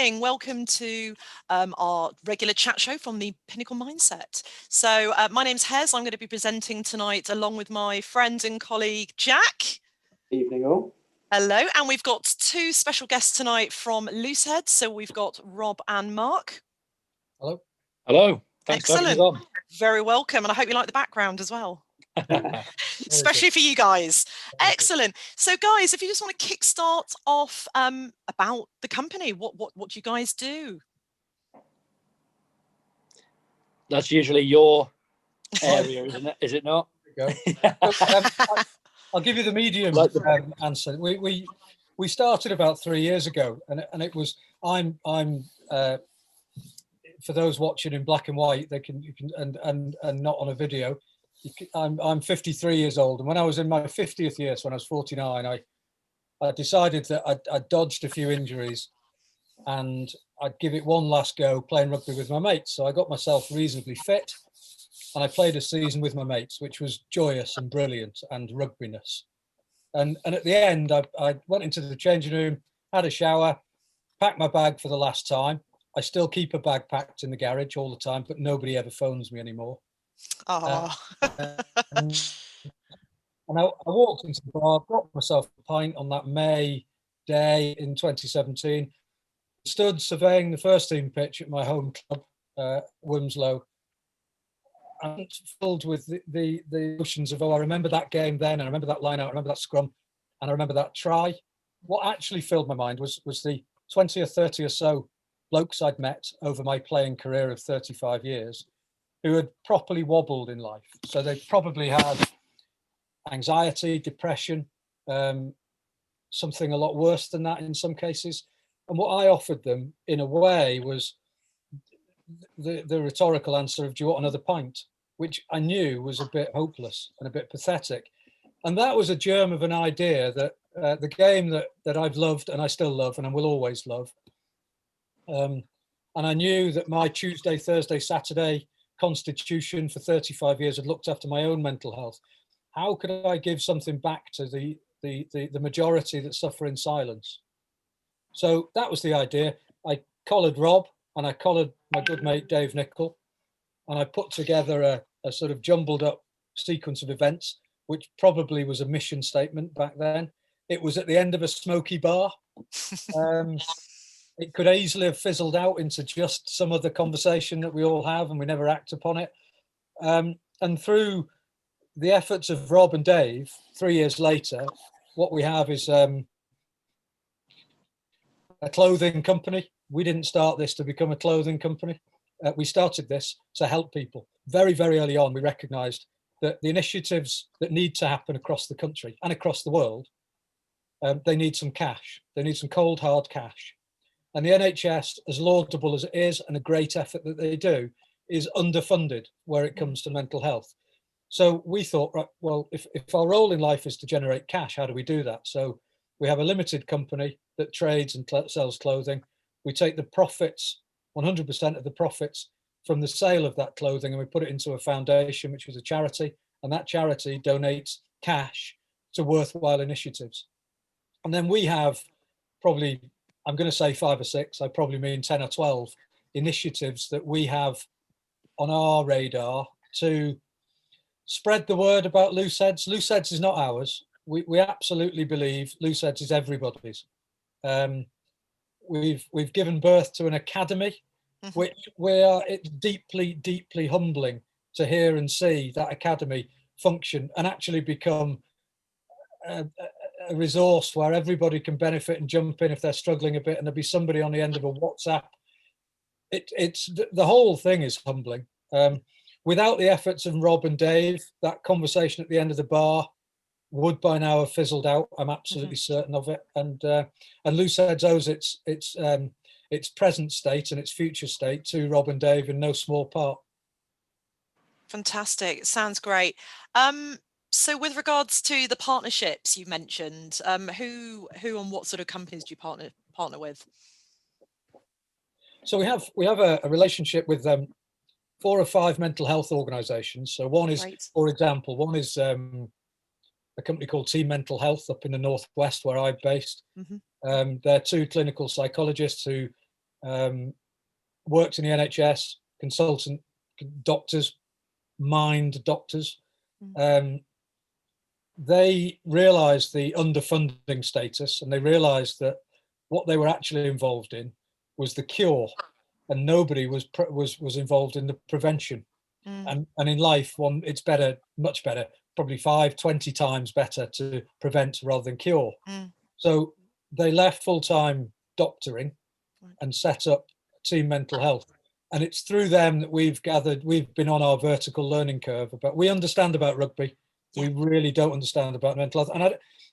morning. Welcome to our regular chat show from the Pinnacle Mindset. So my name's Hez. I'm going to be presenting tonight along with my friend and colleague, Jack. Evening all. Hello. And we've got two special guests tonight from Looseheadz. So we've got Rob and Mark. Hello. Hello. Thanks for having us Excellent. on. Very welcome. And I hope you like the background as well. Especially for you guys. Excellent. So guys, if you just want to kickstart off about the company, what do you guys do? That's usually your area, isn't it? Is it not? There you go. I'll give you the medium answer. We started about 3 years ago, and it was I'm for those watching in black and white, you can and not on a video. I'm 53 years old, and when I was in my 50th year, so when I was 49, I decided that I'd dodged a few injuries and I'd give it one last go playing rugby with my mates. So I got myself reasonably fit and I played a season with my mates, which was joyous and brilliant and rugbiness. And at the end, I went into the changing room, had a shower, packed my bag for the last time. I still keep a bag packed in the garage all the time, but nobody ever phones me anymore. And I walked into the bar, got myself a pint on that May day in 2017, stood surveying the first team pitch at my home club, Wilmslow, and filled with the emotions of, oh, I remember that game then, and I remember that line out, I remember that scrum, and I remember that try. What actually filled my mind was the 20 or 30 or so blokes I'd met over my playing career of 35 years who had properly wobbled in life. So they probably had anxiety, depression, something a lot worse than that in some cases. And what I offered them in a way was the rhetorical answer of, do you want another pint? Which I knew was a bit hopeless and a bit pathetic. And that was a germ of an idea that the game that I've loved and I still love and I will always love. And I knew that my Tuesday, Thursday, Saturday constitution for 35 years had looked after my own mental health. How could I give something back to the majority that suffer in silence? So that was the idea. I collared Rob and I collared my good mate Dave Nickel, and I put together a sort of jumbled up sequence of events, which probably was a mission statement back then. It was at the end of a smoky bar. It could easily have fizzled out into just some other conversation that we all have and we never act upon it. And through the efforts of Rob and Dave, 3 years later, what we have is a clothing company. We didn't start this to become a clothing company. We started this to help people. Very, very early on, we recognized that the initiatives that need to happen across the country and across the world, they need some cash. They need some cold, hard cash. And the NHS, as laudable as it is and a great effort that they do, is underfunded where it comes to mental health. So we thought, right, well, if our role in life is to generate cash, how do we do that? So we have a limited company that trades and sells clothing. We take the profits, 100% of the profits from the sale of that clothing, and we put it into a foundation, which is a charity. And that charity donates cash to worthwhile initiatives. And then we have probably, I'm going to say 5 or 6, I probably mean 10 or 12 initiatives that we have on our radar to spread the word about Looseheadz. Looseheadz is not ours. We absolutely believe Looseheadz is everybody's. We've given birth to an academy, which it's deeply, deeply humbling to hear and see that academy function and actually become a resource where everybody can benefit and jump in if they're struggling a bit, and there'll be somebody on the end of a WhatsApp. It's the whole thing is humbling. Without the efforts of Rob and Dave, that conversation at the end of the bar would by now have fizzled out. I'm absolutely certain of it. And Looseheadz owes its present state and its future state to Rob and Dave in no small part. Fantastic. Sounds great. So with regards to the partnerships you mentioned, who and what sort of companies do you partner with? So we have a relationship with 4 or 5 mental health organisations. So one is, for example, a company called Team Mental Health up in the Northwest where I'm based. They're 2 clinical psychologists who worked in the NHS, consultant doctors, mind doctors. They realised the underfunding status, and they realised that what they were actually involved in was the cure, and nobody was involved in the prevention. And in life, it's better, much better, probably 20 times better to prevent rather than cure. So they left full-time doctoring and set up Team Mental Health. And it's through them that we've been on our vertical learning curve. But we understand about rugby. We really don't understand about mental health.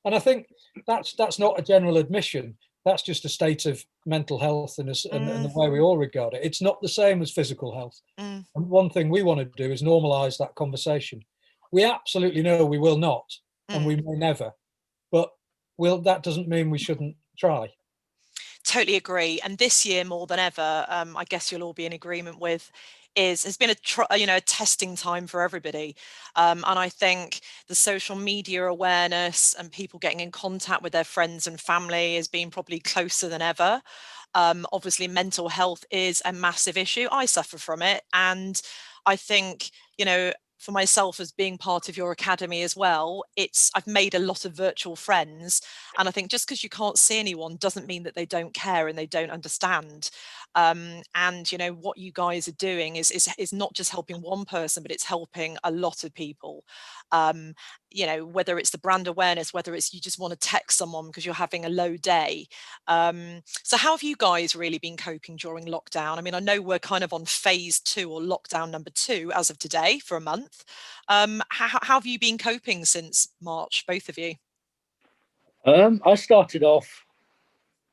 And I think that's not a general admission. That's just a state of mental health and the way we all regard it. It's not the same as physical health. And one thing we want to do is normalise that conversation. We absolutely know we will not, and we may never. But that doesn't mean we shouldn't try. Totally agree. And this year more than ever, I guess you'll all be in agreement with, has been a testing time for everybody. And I think the social media awareness and people getting in contact with their friends and family has been probably closer than ever. Obviously, mental health is a massive issue. I suffer from it. And I think, for myself, as being part of your academy as well, I've made a lot of virtual friends, and I think just because you can't see anyone doesn't mean that they don't care and they don't understand. And what you guys are doing is not just helping one person, but it's helping a lot of people. Whether it's the brand awareness, whether it's you just want to text someone because you're having a low day. So how have you guys really been coping during lockdown? I mean, I know we're kind of on phase 2 or lockdown number 2 as of today for a month. How have you been coping since March, both of you? I started off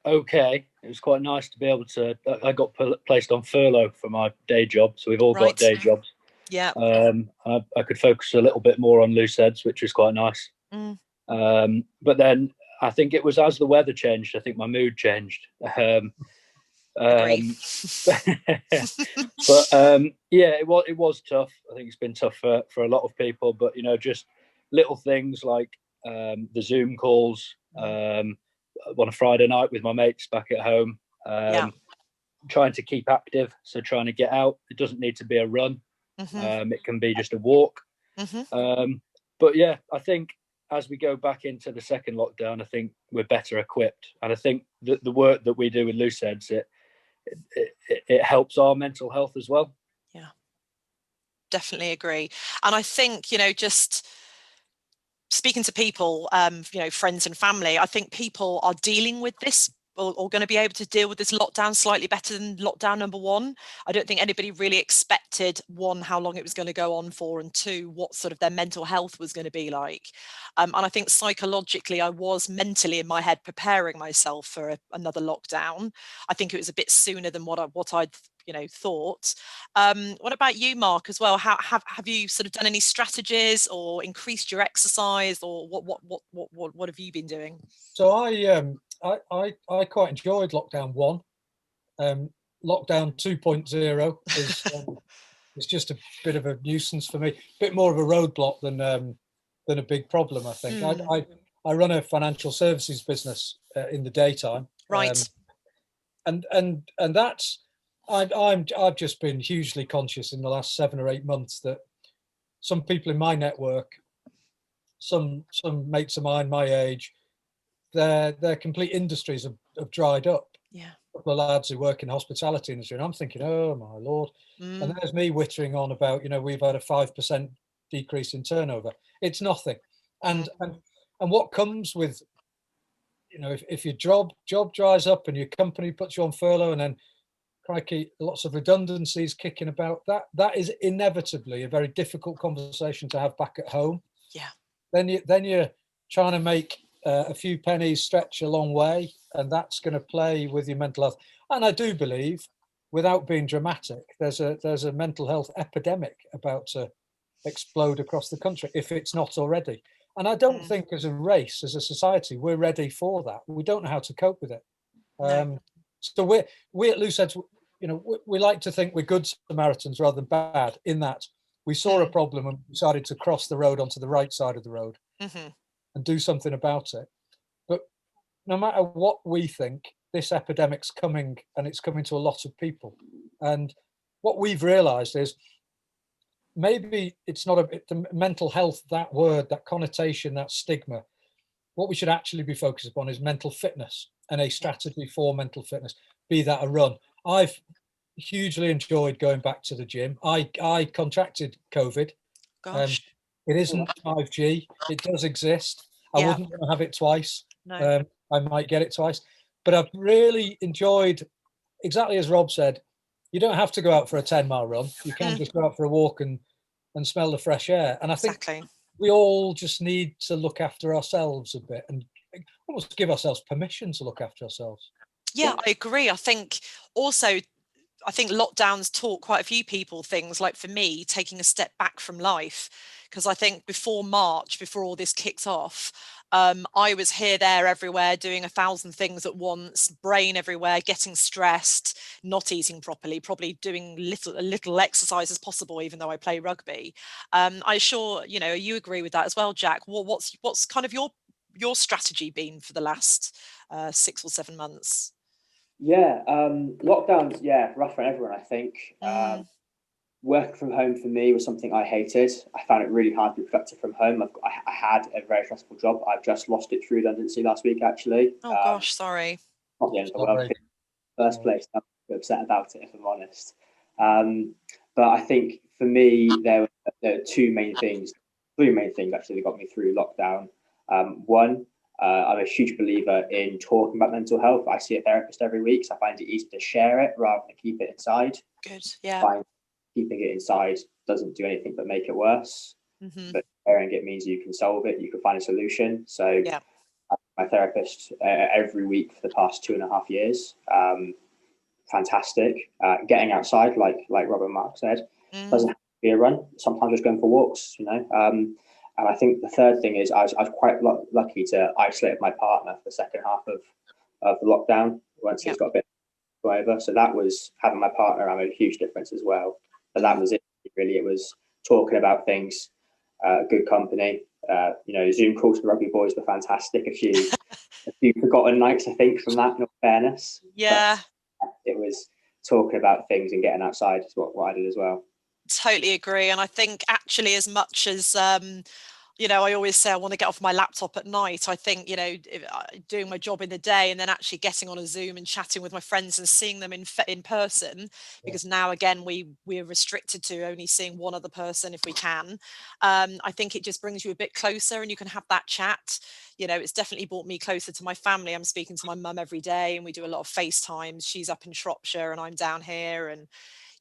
okay. It was quite nice to be able to. I got placed on furlough for my day job, so we've all got day jobs. Yeah. I could focus a little bit more on Looseheadz, which was quite nice. But then I think it was as the weather changed, I think my mood changed. But it was tough. I think it's been tough for a lot of people. But just little things like the Zoom calls on a Friday night with my mates back at home. Trying to keep active, so trying to get out. It doesn't need to be a run. It can be just a walk. But yeah, I think as we go back into the second lockdown, I think we're better equipped, and I think that the work that we do with Looseheadz, it helps our mental health as well. Yeah, definitely agree. And I think just speaking to people, friends and family, I think people are dealing with this or going to be able to deal with this lockdown slightly better than lockdown number 1. I don't think anybody really expected, 1, how long it was going to go on for, and 2, what sort of their mental health was going to be like. And I think psychologically, I was mentally in my head preparing myself for another lockdown. I think it was a bit sooner than what I'd thought. What about you, Mark, as well? Have you sort of done any strategies or increased your exercise, or what have you been doing? So I quite enjoyed lockdown 1. Lockdown 2.0 is just a bit of a nuisance for me, a bit more of a roadblock than a big problem, I think. I run a financial services business in the daytime, right? And that's I've just been hugely conscious in the last 7 or 8 months that some people in my network, some mates of mine my age, their complete industries have dried up. Yeah. A couple of lads who work in the hospitality industry, and I'm thinking, oh my lord. And there's me wittering on about, we've had a 5% decrease in turnover. It's nothing. And what comes with, if your job dries up and your company puts you on furlough, and then crikey, lots of redundancies kicking about, that is inevitably a very difficult conversation to have back at home. Yeah. Then you're trying to make a few pennies stretch a long way, and that's going to play with your mental health. And I do believe, without being dramatic, there's a mental health epidemic about to explode across the country, if it's not already. And I don't think as a race, as a society, we're ready for that. We don't know how to cope with it. No. So we at Looseheadz, we like to think we're good Samaritans rather than bad, in that we saw a problem and decided to cross the road onto the right side of the road and do something about it. But no matter what we think, this epidemic's coming, and it's coming to a lot of people. And what we've realised is maybe it's not the mental health, that word, that connotation, that stigma. What we should actually be focused upon is mental fitness and a strategy for mental fitness, be that a run. I've hugely enjoyed going back to the gym. I contracted COVID. Gosh. It isn't 5G. It does exist. I Yeah. wouldn't want to have it twice. No. I might get it twice. But I've really enjoyed, exactly as Rob said, you don't have to go out for a 10-mile run. You can just go out for a walk and smell the fresh air. And I think Exactly. we all just need to look after ourselves a bit and almost give ourselves permission to look after ourselves. Yeah, I agree. I think also, I think lockdowns taught quite a few people things, like for me, taking a step back from life. Because I think before March, before all this kicked off, I was here, there, everywhere, doing 1,000 things at once, brain everywhere, getting stressed, not eating properly, probably doing little exercise as possible, even though I play rugby. I sure, you agree with that as well, Jack. What's kind of your strategy been for the last 6 or 7 months? Yeah, lockdowns, rough on everyone, I think. Work from home for me was something I hated. I found it really hard to be productive from home. I had a very stressful job. I've just lost it through redundancy last week, actually. Oh, gosh, sorry. Not the end of the world. First place, I'm upset about it, if I'm honest. But I think for me, there were three main things actually that got me through lockdown. One, I'm a huge believer in talking about mental health. I see a therapist every week, so I find it easy to share it rather than keep it inside. Good, yeah. Keeping it inside doesn't do anything but make it worse. But sharing it means you can solve it, you can find a solution. So my therapist every week for the past 2.5 years, fantastic. Getting outside, like Rob and Mark said, doesn't have to be a run. Sometimes just going for walks, And I think the third thing is I was quite lucky to isolate my partner for the second half of the lockdown once he's got a bit over. So that was having my partner around, made a huge difference as well. But that was it, really. It was talking about things, good company. Zoom calls for rugby boys were fantastic. A few forgotten nights, I think, from that, in all fairness. Yeah. But it was talking about things and getting outside is what I did as well. Totally agree. And I think actually, as much as I always say I want to get off my laptop at night, I think doing my job in the day and then actually getting on a Zoom and chatting with my friends and seeing them in person, because now again we're restricted to only seeing one other person if we can. I think it just brings you a bit closer and you can have that chat. It's definitely brought me closer to my family. I'm speaking to my mum every day and we do a lot of FaceTimes. She's up in Shropshire and I'm down here, and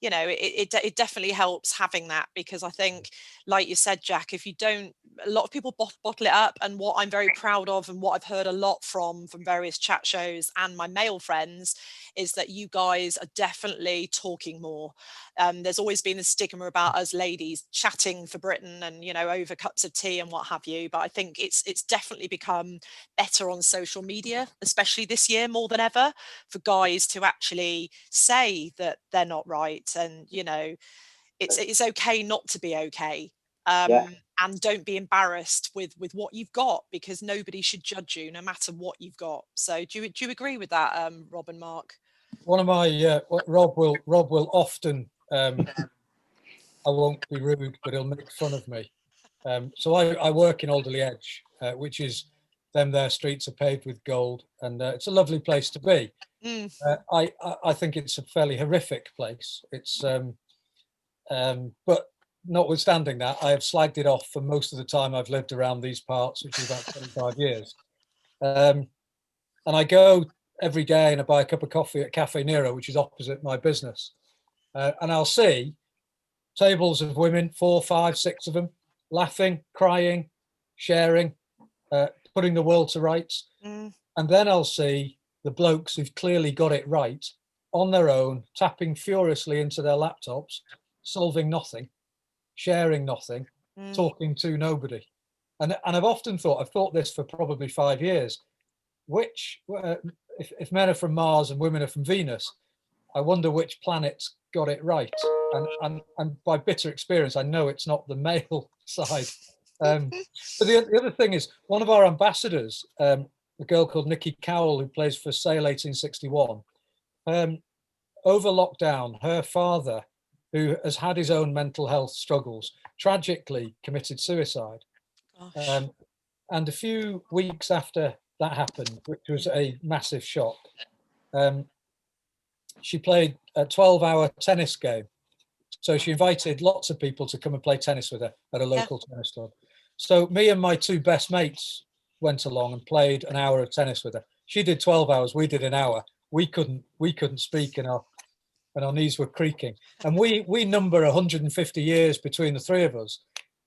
it definitely helps having that, because I think, like you said, Jack, if you don't, a lot of people bottle it up. And what I'm very proud of and what I've heard a lot from various chat shows and my male friends is that you guys are definitely talking more. There's always been the stigma about us ladies chatting for Britain and, over cups of tea and what have you. But I think it's definitely become better on social media, especially this year more than ever, for guys to actually say that they're not right. And, it's okay not to be okay. And don't be embarrassed with what you've got, because nobody should judge you no matter what you've got. So do you agree with that, Rob and Mark? One of my Rob will often I won't be rude, but he'll make fun of me. So I work in Alderley Edge, which is their streets are paved with gold, and it's a lovely place to be. I think it's a fairly horrific place. It's but notwithstanding that, I have slagged it off for most of the time I've lived around these parts, which is about 25 years. And I go every day and I buy a cup of coffee at Cafe Nero, which is opposite my business. And I'll see tables of women, 4, 5, 6 of them, laughing, crying, sharing, putting the world to rights. And then I'll see the blokes who've clearly got it right on their own, tapping furiously into their laptops, solving nothing, sharing nothing, talking to nobody. And I've often thought, I've thought this for probably 5 years, if men are from Mars and women are from Venus, I wonder which planets got it right. And by bitter experience, I know it's not the male side. But the other thing is, one of our ambassadors, a a girl called Nikki Cowell who plays for Sale 1861. Over lockdown, her father, who has had his own mental health struggles, tragically committed suicide. And a few weeks after that happened, which was a massive shock, she played a 12-hour tennis game. So she invited lots of people to come and play tennis with her at a local tennis club. So me and my two best mates went along and played an hour of tennis with her. She did 12 hours, we did an hour. We couldn't speak, and our knees were creaking. And we number 150 years between the three of us.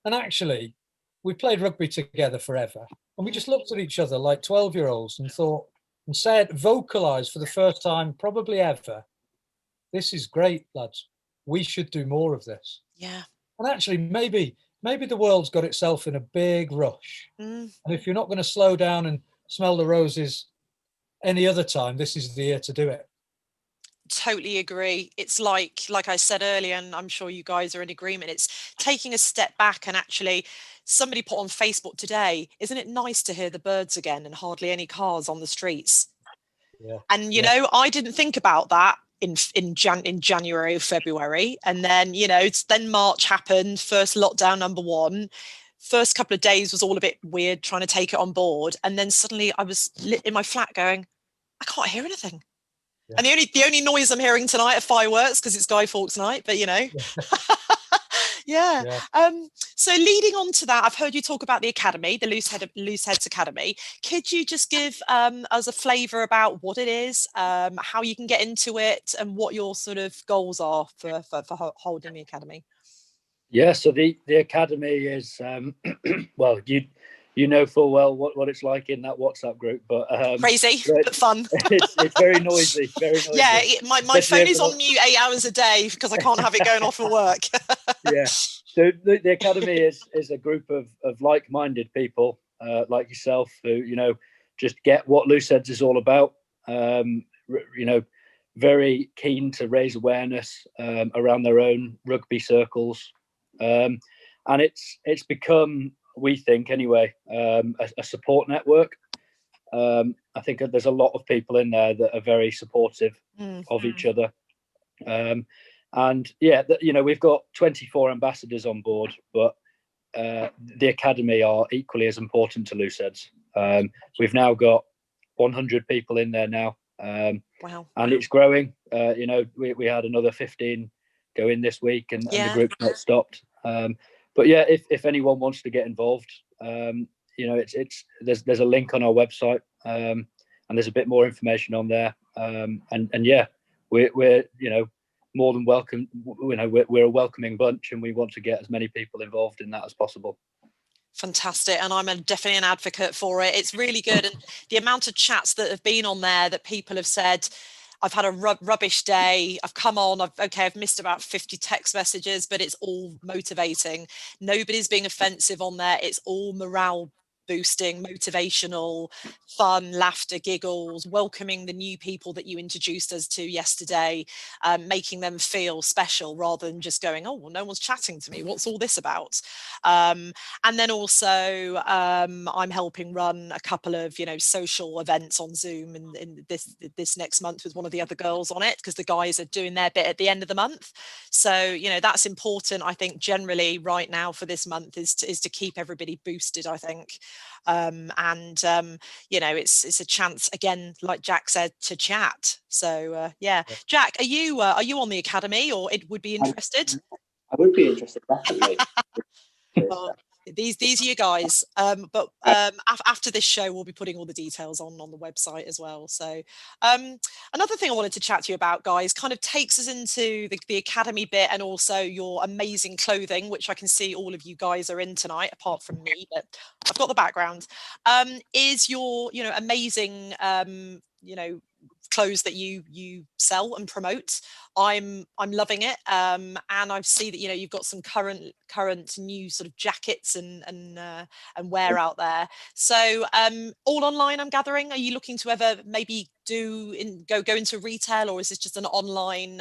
And actually, we played rugby together forever. And we just looked at each other like 12-year-olds and thought, and said, vocalized for the first time probably ever, this is great, lads. We should do more of this. Yeah. And actually, maybe the world's got itself in a big rush. And if you're not going to slow down and smell the roses any other time, this is the year to do it. Totally agree. It's like I said earlier, and I'm sure you guys are in agreement, it's taking a step back. And actually, somebody put on Facebook today, isn't it nice to hear the birds again and hardly any cars on the streets? Yeah. And you know, I didn't think about that in January or February, and then then March happened, first lockdown, number one. First couple of days was all a bit weird trying to take it on board, and then suddenly I was in my flat going, I can't hear anything. Yeah. And the only noise I'm hearing tonight are fireworks because it's Guy Fawkes night, but yeah. So leading on to that, I've heard you talk about the academy, the Looseheadz Academy. Could you just give us a flavour about what it is, how you can get into it, and what your sort of goals are for holding the academy? Yeah, so the academy is well, you know full well what it's like in that WhatsApp group, but crazy but fun. It's very noisy, very noisy. Yeah, my phone is on mute 8 hours a day because I can't have it going off for work. Yeah, so the academy is a group of like-minded people like yourself who just get what Looseheadz is all about. Very keen to raise awareness around their own rugby circles, and it's become, we think anyway, a support network. I think there's a lot of people in there that are very supportive of each other. And yeah, we've got 24 ambassadors on board, but the academy are equally as important to Looseheadz. We've now got 100 people in there now. Wow. And it's growing. We had another 15 go in this week, and the group's not stopped. But yeah, if anyone wants to get involved, there's a link on our website, and there's a bit more information on there. And yeah, we're more than welcome. We're a welcoming bunch, and we want to get as many people involved in that as possible. Fantastic. And I'm definitely an advocate for it. It's really good. And the amount of chats that have been on there that people have said, I've had a rubbish day, I've come on, I've missed about 50 text messages, but it's all motivating. Nobody's being offensive on there. It's all morale boosting, motivational, fun, laughter, giggles, welcoming the new people that you introduced us to yesterday, making them feel special rather than just going, oh, well, no one's chatting to me. What's all this about? And then also I'm helping run a couple of, social events on Zoom in this next month with one of the other girls on it, because the guys are doing their bit at the end of the month. So, that's important, I think, generally right now for this month is to keep everybody boosted, I think. It's a chance, again, like Jack said, to chat. So Jack, are you on the academy, or it would be interested? I would be interested, definitely. These are you guys, but after this show we'll be putting all the details on the website as well. So another thing I wanted to chat to you about, guys, kind of takes us into the academy bit, and also your amazing clothing, which I can see all of you guys are in tonight, apart from me, but I've got the background. Is your amazing clothes that you sell and promote. I'm loving it, and I see that you've got some current new sort of jackets and wear out there. So all online, I'm gathering. Are you looking to ever maybe go into retail, or is this just an online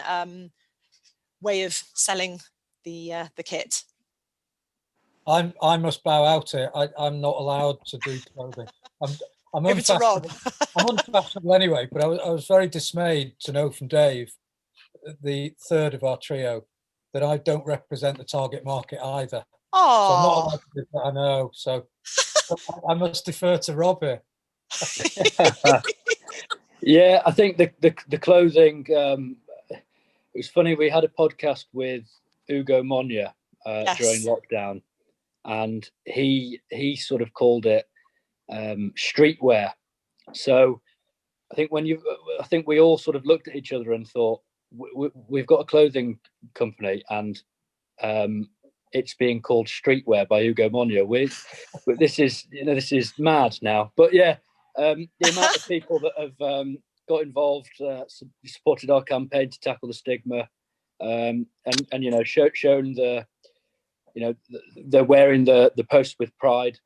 way of selling the kit? I must bow out here. I'm not allowed to do clothing. I'm Over to Rob. I'm unfashionable anyway, but I was very dismayed to know from Dave, the third of our trio, that I don't represent the target market either. Oh, so I'm not allowed to do that, I know. So I must defer to Rob here. Yeah, I think the clothing. It was funny. We had a podcast with Ugo Monya during lockdown, and he sort of called it streetwear. So I think we all sort of looked at each other and thought, we've got a clothing company, and it's being called streetwear by Ugo Monya. This is mad now. But yeah, the amount of people that have got involved, supported our campaign to tackle the stigma, and shown the, they're wearing the post with pride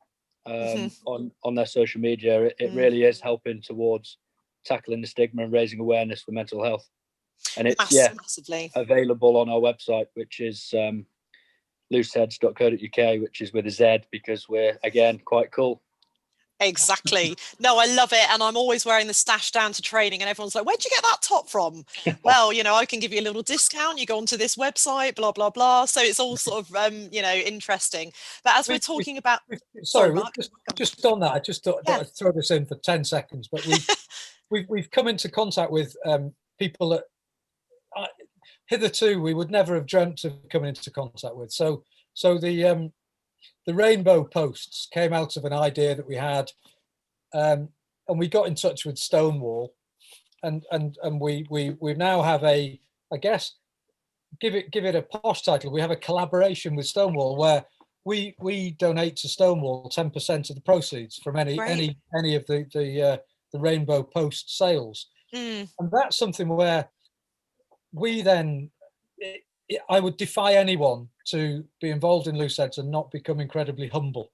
on their social media. It really is helping towards tackling the stigma and raising awareness for mental health. And it's massively available on our website, which is looseheadz.co.uk, which is with a Z, because we're, again, quite cool. Exactly. No, I love it. And I'm always wearing the stash down to training, and everyone's like, where'd you get that top from? Well, I can give you a little discount. You go onto this website, blah, blah, blah. So it's all sort of, interesting. But as we're talking about... Sorry, Mark. Just on that, I just thought I'd throw this in for 10 seconds, but we've come into contact with people that hitherto we would never have dreamt of coming into contact with. So the rainbow posts came out of an idea that we had, and we got in touch with Stonewall, and we now have I guess give it a posh title. We have a collaboration with Stonewall where we donate to Stonewall 10% of the proceeds from any of the rainbow post sales, and that's something where we then. I would defy anyone to be involved in Looseheadz and not become incredibly humble.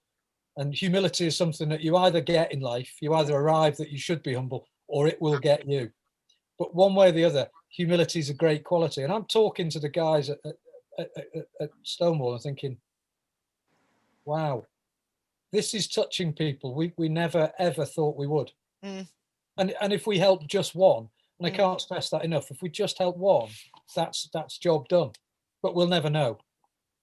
And humility is something that you either get in life, you either arrive that you should be humble, or it will get you. But one way or the other, humility is a great quality. And I'm talking to the guys at Stonewall and thinking, wow, this is touching people. We never, ever thought we would. And if we help just one, and I can't stress that enough, if we just help one, that's job done. But we'll never know.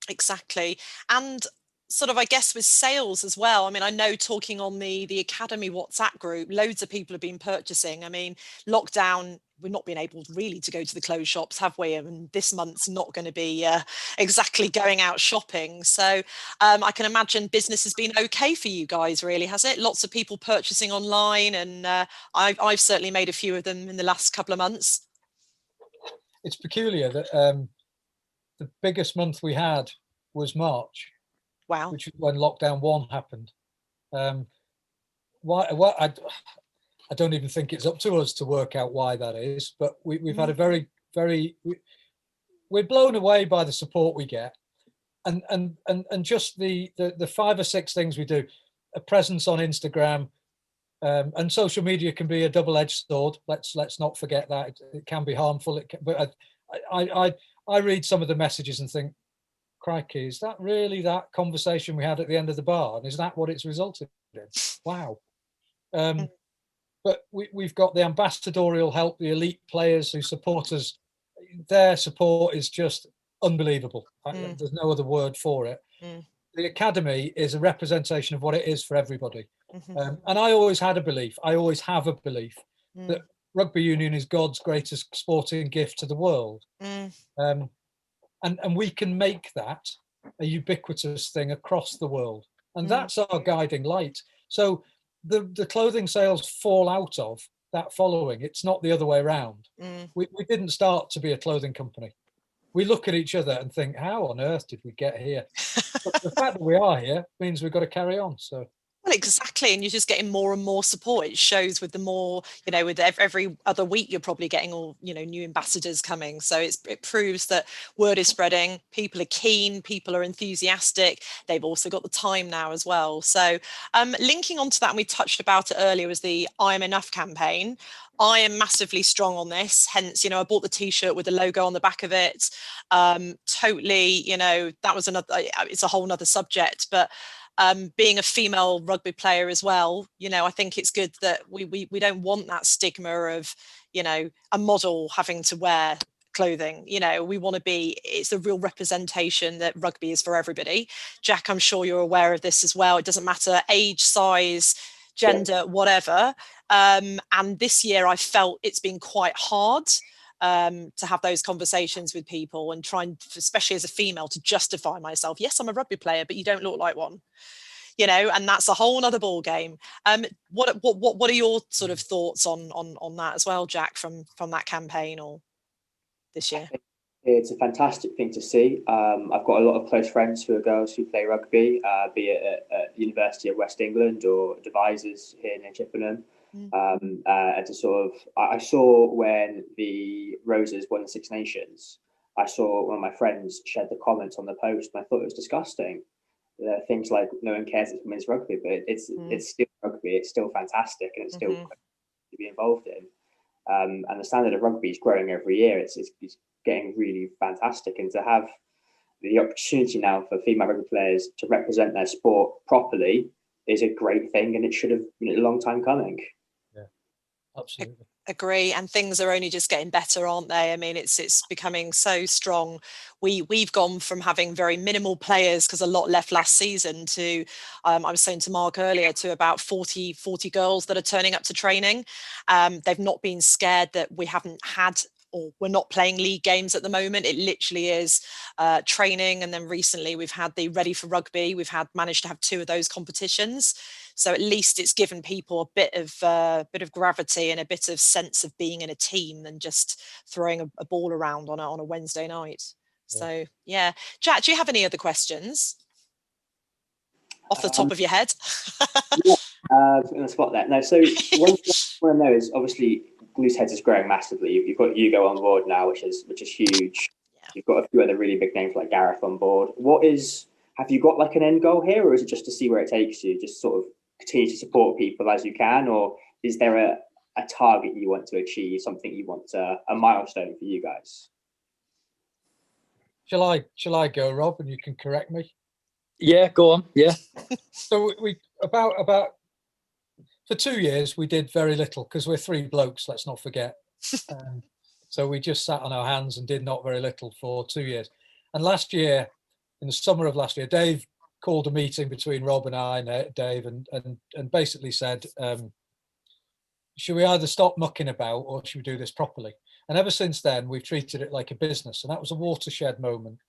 Exactly. And sort of, I guess, with sales as well. I mean, I know talking on the Academy WhatsApp group, loads of people have been purchasing. I mean, lockdown, we've not been able really to go to the clothes shops, have we? I mean, this month's not going to be exactly going out shopping. So I can imagine business has been okay for you guys, really, has it? Lots of people purchasing online, and I've certainly made a few of them in the last couple of months. It's peculiar that the biggest month we had was March. Wow. Which is when lockdown 1 happened. I don't even think it's up to us to work out why that is, but we've had a we're blown away by the support we get, and just the 5 or 6 things we do, a presence on Instagram, and social media can be a double-edged sword. Let's not forget that it can be harmful. But I read some of the messages and think, crikey, is that really that conversation we had at the end of the bar? And is that what it's resulted in? Wow. But we've got the ambassadorial help, the elite players who support us. Their support is just unbelievable. There's no other word for it. The Academy is a representation of what it is for everybody. And I always had a belief, I always have a belief that rugby union is God's greatest sporting gift to the world. And we can make that a ubiquitous thing across the world. And that's our guiding light. So the clothing sales fall out of that following. It's not the other way around. We didn't start to be a clothing company. We look at each other and think, how on earth did we get here? But the fact that we are here means we've got to carry on. So. Well, exactly. And you're just getting more and more support. It shows with the more, with every other week, you're probably getting all, new ambassadors coming. So it proves that word is spreading. People are keen. People are enthusiastic. They've also got the time now as well. So linking onto that, and we touched about it earlier, was the I Am Enough campaign. I am massively strong on this. Hence, I bought the T-shirt with the logo on the back of it. Totally, that was another. It's a whole nother subject, but being a female rugby player as well, I think it's good that we don't want that stigma of, a model having to wear clothing. We want to be, it's a real representation that rugby is for everybody. Jack, I'm sure you're aware of this as well. It doesn't matter age, size, gender, whatever. And this year I felt it's been quite hard to have those conversations with people and trying, especially as a female, to justify myself. Yes, I'm a rugby player, but you don't look like one. And that's a whole other ball game. What are your sort of thoughts on that as well, Jack, from that campaign or this year? It's a fantastic thing to see. I've got a lot of close friends who are girls who play rugby, be it at the University of West England or Devizes here near Chippenham. And to sort of, I saw when the Roses won the Six Nations, I saw one of my friends shed the comments on the post, and I thought it was disgusting. Things like no one cares it's women's rugby, but it's still rugby. It's still fantastic, and it's still to be involved in. And the standard of rugby is growing every year. It's getting really fantastic, and to have the opportunity now for female rugby players to represent their sport properly is a great thing, and it should have been a long time coming. Yeah, absolutely. Agree, and things are only just getting better, aren't they? I mean, it's becoming so strong. We've gone from having very minimal players, because a lot left last season, to I was saying to Mark earlier, to about 40 girls that are turning up to training. They've not been scared that we haven't had, or we're not playing league games at the moment. It literally is training, and then recently we've had the Ready for Rugby. We've managed to have 2 of those competitions, so at least it's given people a bit of gravity and a bit of sense of being in a team than just throwing a ball around on a Wednesday night. Yeah. So yeah, Jack, do you have any other questions off the top of your head? Yeah, I'm going to spot that. No, so one thing I want to know is, obviously Looseheadz is growing massively. You've got Hugo on board now, which is huge. Yeah. You've got a few other really big names like Gareth on board. Have you got like an end goal here, or is it just to see where it takes you? Just sort of continue to support people as you can, or is there a target you want to achieve, something you want a milestone for you guys? Shall I go, Rob, and you can correct me? Yeah, go on. Yeah. So we about for 2 years we did very little, because we're 3 blokes, let's not forget. So we just sat on our hands and did not very little for 2 years. And last year, in the summer of last year, Dave called a meeting between Rob and I, and Dave, and basically said, should we either stop mucking about, or should we do this properly? And ever since then, we've treated it like a business, and that was a watershed moment.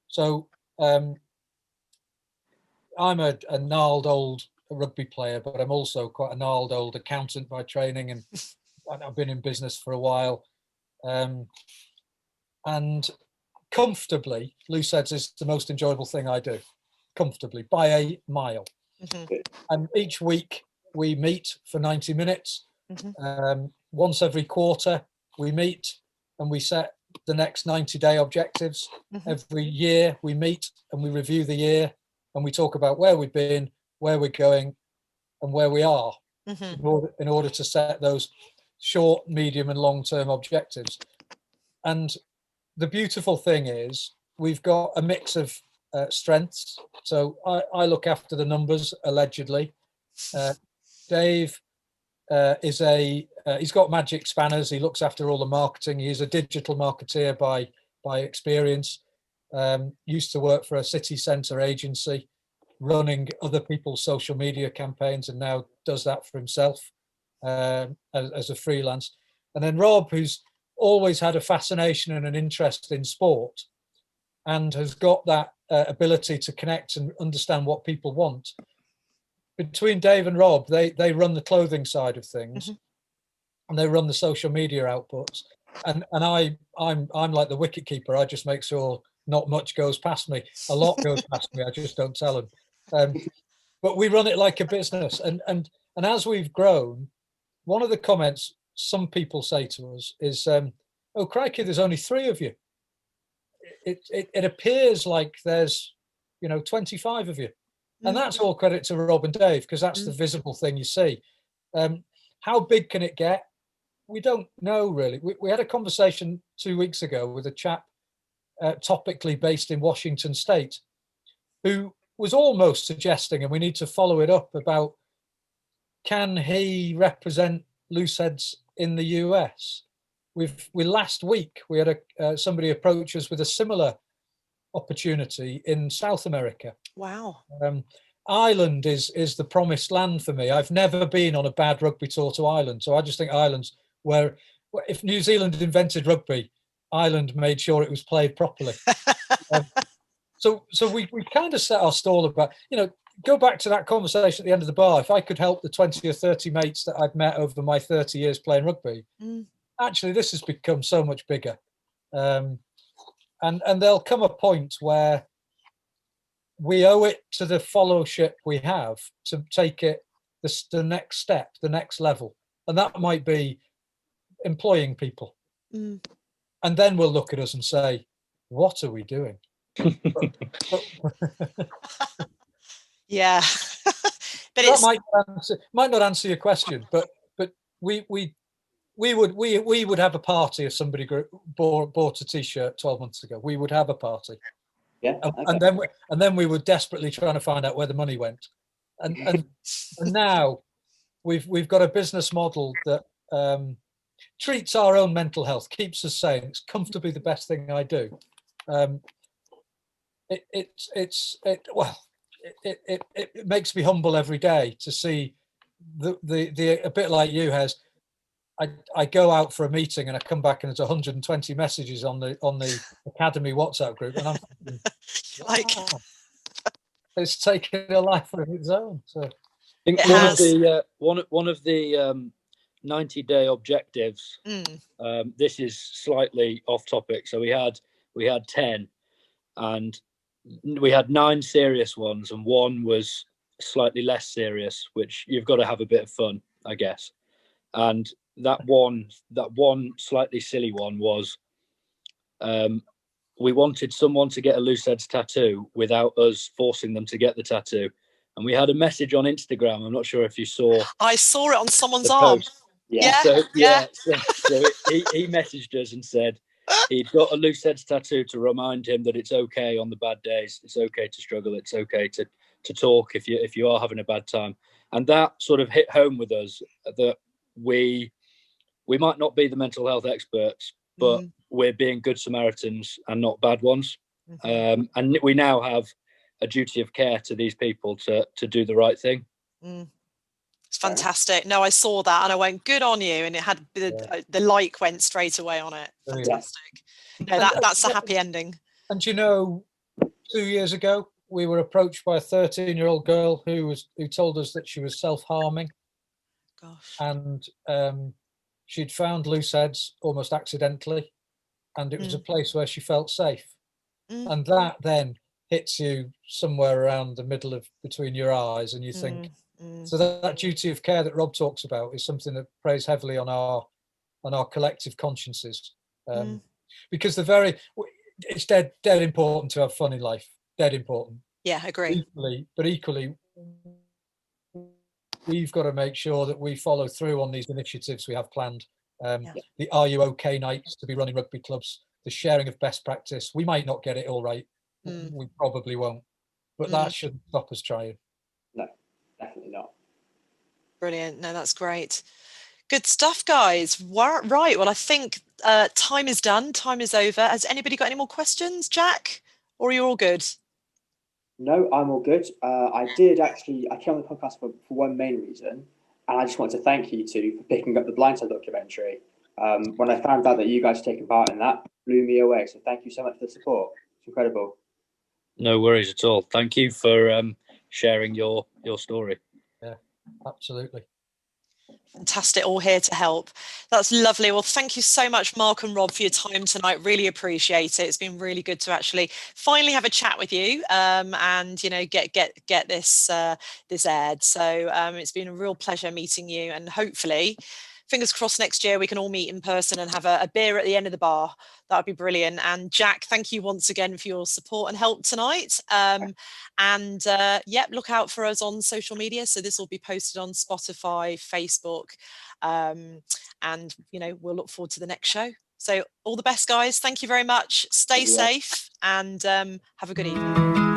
So I'm a gnarled old rugby player, but I'm also quite a gnarled old accountant by training, and I've been in business for a while. And comfortably, Looseheadz is the most enjoyable thing I do, comfortably, by a mile. And each week we meet for 90 minutes. Once every quarter we meet and we set the next 90-day objectives. Every year we meet and we review the year, and we talk about where we've been, where we're going, and where we are, in order to set those short, medium and long-term objectives. And the beautiful thing is we've got a mix of strengths. So I look after the numbers, allegedly. Dave he's got magic spanners. He looks after all the marketing. He's a digital marketeer by experience. Used to work for a city centre agency, running other people's social media campaigns, and now does that for himself as a freelance. And then Rob, who's always had a fascination and an interest in sport, and has got that ability to connect and understand what people want. Between Dave and Rob, they run the clothing side of things, and they run the social media outputs. And I'm like the wicket keeper. I just make sure not much goes past me. A lot goes past me. I just don't tell them. But we run it like a business. And as we've grown, one of the comments some people say to us is, "Oh crikey, there's only 3 of you." It appears like there's 25 of you. And that's all credit to Rob and Dave, because that's the visible thing you see. How big can it get? we don't know really. We had a conversation 2 weeks ago with a chap topically based in Washington State who was almost suggesting, and we need to follow it up, about can he represent Looseheadz in the US? Last week we had somebody approach us with a similar opportunity in South America. Wow. Ireland is the promised land for me. I've never been on a bad rugby tour to Ireland, so I just think Ireland's where, if New Zealand invented rugby, Ireland made sure it was played properly. So we kind of set our stall about, go back to that conversation at the end of the bar. If I could help the 20 or 30 mates that I'd met over my 30 years playing rugby, actually this has become so much bigger. And there'll come a point where we owe it to the fellowship we have to take it the next step, the next level. And that might be employing people. And then we'll look at us and say, what are we doing? Yeah. But that might not answer your question, but we would have a party if somebody bought a t-shirt 12 months ago. We would have a party. Yeah. Okay. And then we were desperately trying to find out where the money went. And now we've got a business model that treats our own mental health, keeps us sane. It's comfortably the best thing I do. It makes me humble every day to see the a bit like you, Hez. I go out for a meeting and I come back and there's 120 messages on the Academy WhatsApp group, and I'm thinking, like, wow, it's taken a life of its own. So I think one of the 90-day objectives. This is slightly off topic. So we had 10, and we had 9 serious ones, and one was slightly less serious, which you've got to have a bit of fun, I guess. And that one slightly silly one was we wanted someone to get a Looseheadz tattoo without us forcing them to get the tattoo. And we had a message on Instagram. I'm not sure if you saw. I saw it on someone's arm. Yeah. So he messaged us and said he'd got a Looseheadz tattoo to remind him that it's okay on the bad days. It's okay to struggle. It's okay to talk if you are having a bad time. And that sort of hit home with us that we might not be the mental health experts, but we're being good Samaritans and not bad ones. And we now have a duty of care to these people to do the right thing. It's fantastic. No, I saw that and I went, good on you. And it had the like went straight away on it. Fantastic. No, that's a happy ending. And 2 years ago, we were approached by a 13-year-old girl who told us that she was self-harming. Gosh. And she'd found Looseheadz almost accidentally, and it was a place where she felt safe. And that then hits you somewhere around the middle of between your eyes, and you think, so that duty of care that Rob talks about is something that preys heavily on our collective consciences, because it's dead important to have fun in life. Dead important. Yeah, agree. Equally, we've got to make sure that we follow through on these initiatives we have planned. The Are You OK nights to be running rugby clubs, the sharing of best practice. We might not get it all right. We probably won't, but that shouldn't stop us trying. No, definitely not. Brilliant. No, that's great. Good stuff, guys. Right. Well, I think time is done. Time is over. Has anybody got any more questions, Jack? Or are you all good? No, I'm all good. I came on the podcast for one main reason, and I just want to thank you two for picking up the Blindside documentary. When I found out that you guys had taken part in that, blew me away. So thank you so much for the support. It's incredible. No worries at all. Thank you for sharing your story. Yeah, absolutely. Fantastic. All here to help. That's lovely. Well, thank you so much, Mark and Rob, for your time tonight. Really appreciate it. It's been really good to actually finally have a chat with you and get this aired. So it's been a real pleasure meeting you, and hopefully fingers crossed next year we can all meet in person and have a beer at the end of the bar. That would be brilliant. And Jack, thank you once again for your support and help tonight. Yeah, look out for us on social media. So this will be posted on Spotify, Facebook, and we'll look forward to the next show. So all the best, guys. Thank you very much. Stay safe and have a good evening.